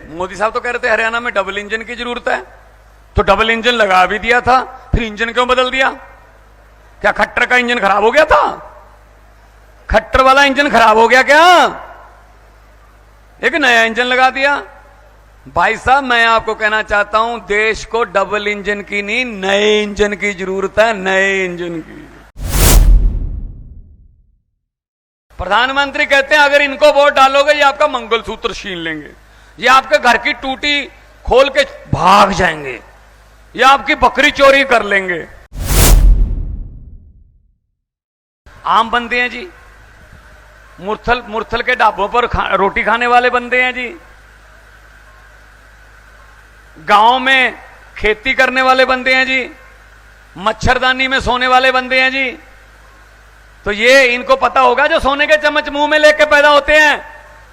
मोदी साहब तो कह रहे थे हरियाणा में डबल इंजन की जरूरत है, तो डबल इंजन लगा भी दिया था, फिर इंजन क्यों बदल दिया? क्या खट्टर का इंजन खराब हो गया था? खट्टर वाला इंजन खराब हो गया क्या? एक नया इंजन लगा दिया। भाई साहब मैं आपको कहना चाहता हूं, देश को डबल इंजन की नहीं, नए इंजन की जरूरत है, नए इंजन की। प्रधानमंत्री कहते हैं अगर इनको वोट डालोगे ये आपका मंगलसूत्र छीन लेंगे, ये आपके घर की टूटी खोल के भाग जाएंगे, ये आपकी बकरी चोरी कर लेंगे। आम बंदे हैं जी, मुरथल के ढाबों पर रोटी खाने वाले बंदे हैं जी, गांव में खेती करने वाले बंदे हैं जी, मच्छरदानी में सोने वाले बंदे हैं जी। तो ये इनको पता होगा जो सोने के चम्मच मुंह में लेके पैदा होते हैं,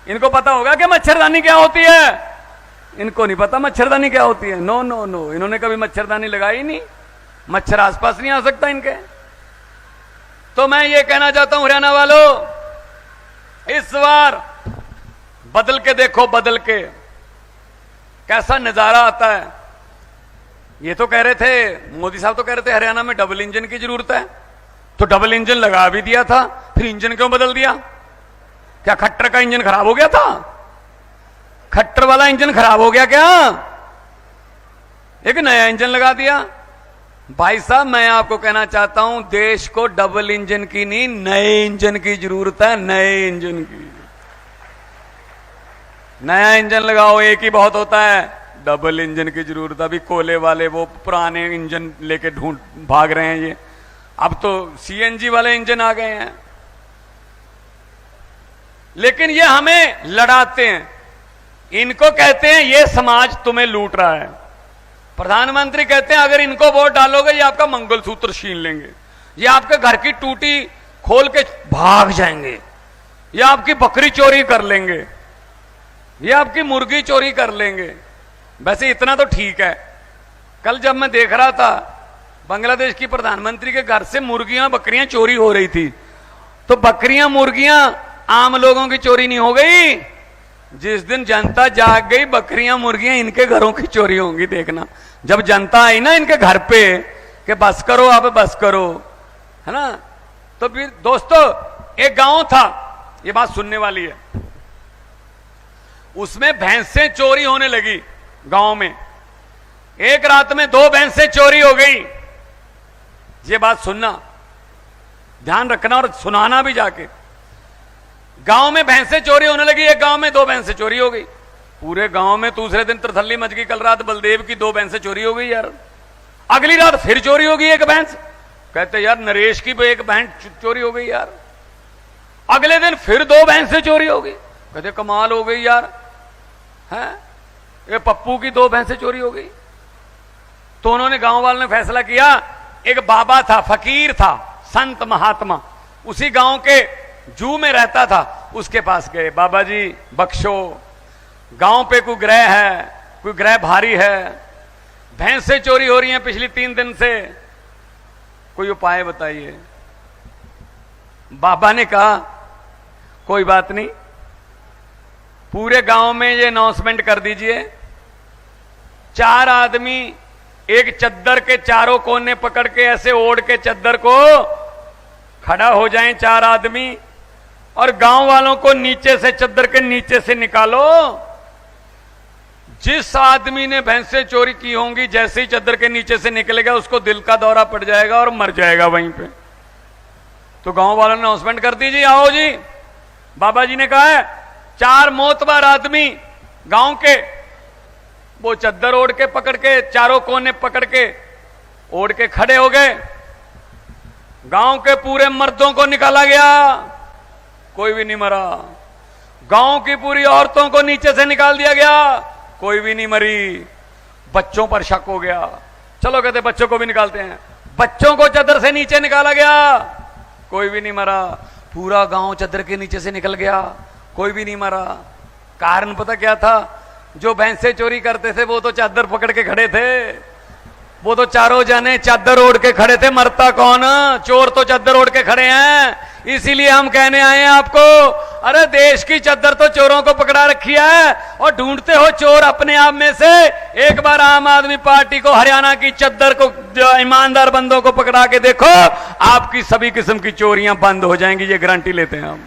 इनको पता होगा कि मच्छरदानी क्या होती है। इनको नहीं पता मच्छरदानी क्या होती है। नो नो नो, इन्होंने कभी मच्छरदानी लगाई नहीं, मच्छर आसपास नहीं आ सकता इनके। तो मैं ये कहना चाहता हूं हरियाणा वालों, इस बार बदल के देखो, बदल के कैसा नजारा आता है। ये तो कह रहे थे, मोदी साहब तो कह रहे थे हरियाणा में डबल इंजन की जरूरत है, तो डबल इंजन लगा भी दिया था, फिर इंजन क्यों बदल दिया? क्या खट्टर का इंजन खराब हो गया था? खट्टर वाला इंजन खराब हो गया क्या? एक नया इंजन लगा दिया। भाई साहब मैं आपको कहना चाहता हूं, देश को डबल इंजन की नहीं, नए इंजन की जरूरत है, नए इंजन की। नया इंजन लगाओ, एक ही बहुत होता है, डबल इंजन की जरूरत। अभी कोयले वाले वो पुराने इंजन लेके ढूंढ भाग रहे हैं ये, अब तो सीएनजी वाले इंजन आ गए हैं। लेकिन ये हमें लड़ाते हैं, इनको कहते हैं ये समाज तुम्हें लूट रहा है। प्रधानमंत्री कहते हैं अगर इनको वोट डालोगे ये आपका मंगलसूत्र छीन लेंगे, ये आपके घर की टूटी खोल के भाग जाएंगे, ये आपकी बकरी चोरी कर लेंगे, ये आपकी मुर्गी चोरी कर लेंगे। वैसे इतना तो ठीक है, कल जब मैं देख रहा था बांग्लादेश की प्रधानमंत्री के घर से मुर्गियां बकरियां चोरी हो रही थी, तो बकरियां मुर्गियां आम लोगों की चोरी नहीं हो गई। जिस दिन जनता जाग गई, बकरियां मुर्गियां इनके घरों की चोरी होंगी। देखना जब जनता आई ना इनके घर पे कि बस करो, अब बस करो, है ना। तो फिर दोस्तों एक गांव था, ये बात सुनने वाली है, उसमें भैंसें चोरी होने लगी गांव में। एक रात में 2 भैंसें चोरी हो गई। ये बात सुनना, ध्यान रखना और सुनाना भी जाके। गांव में भैंसें चोरी होने लगी, एक गांव में 2 भैंसें चोरी हो गई। पूरे गांव में दूसरे दिन तरथल्ली मच गई। कल रात बलदेव की 2 भैंसें चोरी हो गई यार, अगली रात फिर चोरी हो गई एक भैंस। कहते यार नरेश की भी एक भैंस चोरी हो गई यार, अगले दिन फिर 2 भैंसें चोरी हो गई। कहते कमाल हो गई यार, है ये पप्पू की 2 भैंसें चोरी हो गई। तो उन्होंने गांव वालों ने फैसला किया, एक बाबा था, फकीर था, संत महात्मा, उसी गांव के जू में रहता था, उसके पास गए। बाबा जी बख्शो, गांव पे कोई ग्रह है, कोई ग्रह भारी है, भैंसें चोरी हो रही हैं पिछली 3 दिन से, कोई उपाय बताइए। बाबा ने कहा कोई बात नहीं, पूरे गांव में ये अनाउंसमेंट कर दीजिए, 4 आदमी एक चद्दर के चारों कोने पकड़ के ऐसे ओढ़ के चद्दर को खड़ा हो जाएं 4 आदमी, और गांव वालों को नीचे से, चद्दर के नीचे से निकालो। जिस आदमी ने भैंसें चोरी की होंगी, जैसे ही चद्दर के नीचे से निकलेगा उसको दिल का दौरा पड़ जाएगा और मर जाएगा वहीं पे। तो गांव वालों ने अनाउंसमेंट कर दी, जी आओ जी। बाबा जी ने कहा है 4 मोतबार आदमी गांव के, वो चद्दर ओढ़ के पकड़ के, चारों कोने पकड़ के ओढ़ के खड़े हो गए। गांव के पूरे मर्दों को निकाला गया, कोई भी नहीं मरा। गांव की पूरी औरतों को नीचे से निकाल दिया गया, कोई भी नहीं मरी। बच्चों पर शक हो गया, चलो कहते बच्चों को भी निकालते हैं। बच्चों को चद्दर से नीचे निकाला गया, कोई भी नहीं मरा। पूरा गांव चद्दर के नीचे से निकल गया, कोई भी नहीं मरा। कारण पता क्या था? जो भैंसे चोरी करते थे वो तो चादर पकड़ के खड़े थे, वो तो चारों जने चादर ओढ़ के खड़े थे। मरता कौन? चोर तो चादर ओढ़ के खड़े हैं। इसीलिए हम कहने आए हैं आपको, अरे देश की चद्दर तो चोरों को पकड़ा रखी है और ढूंढते हो चोर अपने आप में से। एक बार आम आदमी पार्टी को हरियाणा की चद्दर को, जो ईमानदार बंदों को पकड़ा के देखो, आपकी सभी किस्म की चोरियां बंद हो जाएंगी, ये गारंटी लेते हैं हम।